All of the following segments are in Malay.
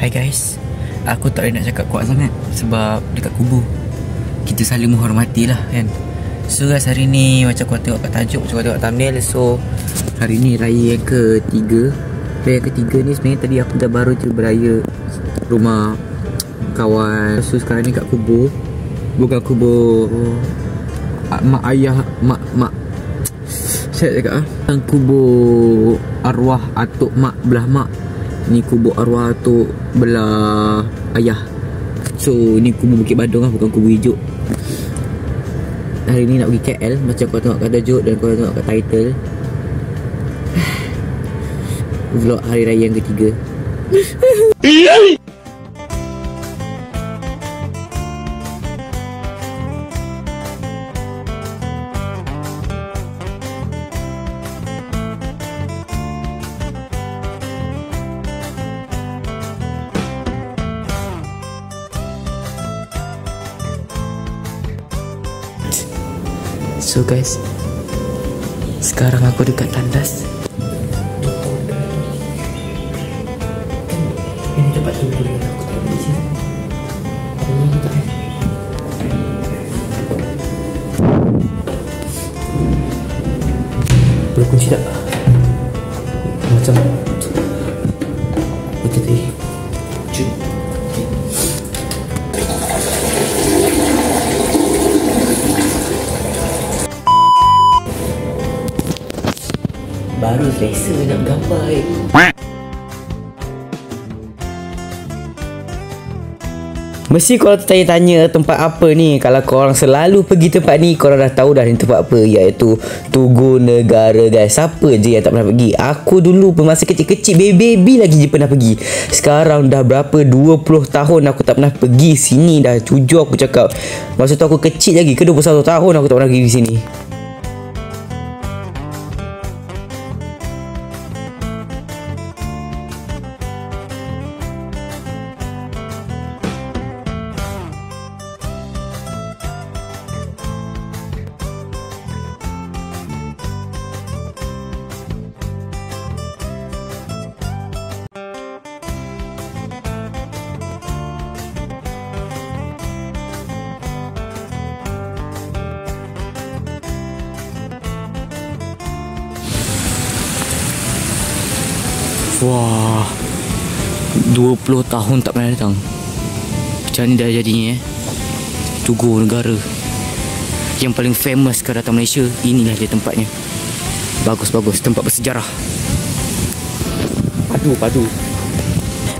Hai guys, aku tak boleh nak cakap kuat sangat sebab dekat kubur kita saling menghormati lah kan. So guys, hari ni macam korang tengok kat tajuk, macam korang tengok thumbnail. So hari ni raya yang ketiga. Raya ketiga ni sebenarnya tadi aku dah baru je beraya rumah kawan. So sekarang ni kat kubur. Bukan kubur mak ayah, mak saya cakap kubur arwah atuk mak belah mak. Ni kubur arwah atuk belah ayah. So ni kubur Bukit Badung lah, bukan kubur hijau. Hari ni nak pergi KL macam kau tengok kat tajuk dan kau tengok kat title. Vlog hari raya yang ketiga. So guys, sekarang aku dekat tandas. Ini tempat tu boleh aku tak di sini. Ini tak. Berkunci tak? Macam betul tadi. Baru selesa nak gambar Mesti korang tanya-tanya tempat apa ni. Kalau korang selalu pergi tempat ni, korang dah tahu dah ni tempat apa, iaitu Tugu Negara guys. Siapa je yang tak pernah pergi? Aku dulu masa kecil-kecil, baby lagi je pernah pergi. Sekarang dah berapa 20 tahun aku tak pernah pergi sini dah. Jujur aku cakap, masa tu aku kecil lagi ke 21 tahun aku tak pernah pergi sini. Wah, 20 tahun tak pernah datang. Macam ni dah jadinya Tugu Negara yang paling famous kalau datang Malaysia. Inilah dia tempatnya. Bagus-bagus, tempat bersejarah. Padu.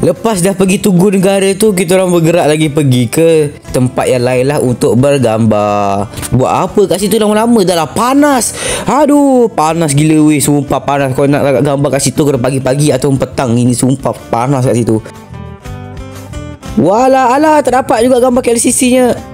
Lepas dah pergi Tugu Negara tu, kita orang bergerak lagi pergi ke tempat yang lain lah untuk bergambar. Buat apa kat situ lama-lama? Dah lah panas. Aduh, panas gila weh. Sumpah panas. Kau nak gambar kat situ kena pagi-pagi atau petang. Ini sumpah panas kat situ. Walah, alah, tak dapat juga gambar KLCC-nya.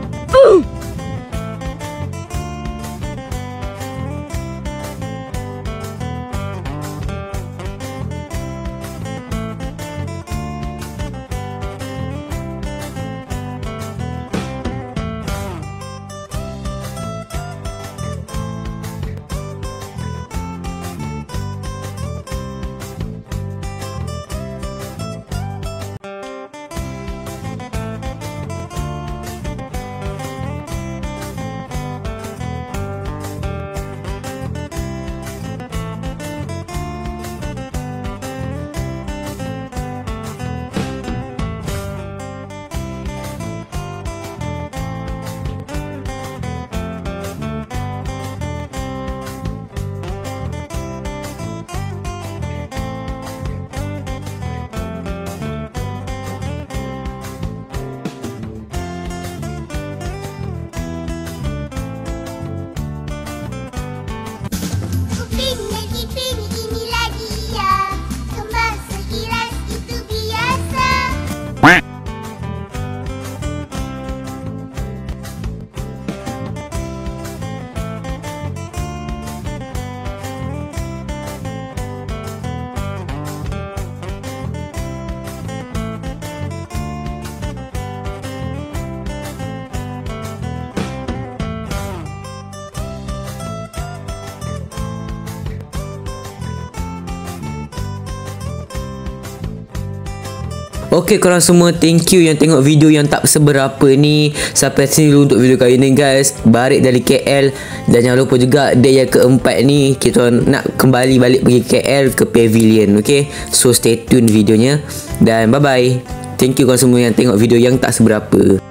Okay korang semua, thank you yang tengok video yang tak seberapa ni. Sampai sini dulu untuk video kali ni guys. Balik dari KL. Dan jangan lupa juga day yang keempat ni kita nak kembali balik pergi KL ke Pavilion. Okay, so stay tune videonya. Dan bye bye. Thank you korang semua yang tengok video yang tak seberapa.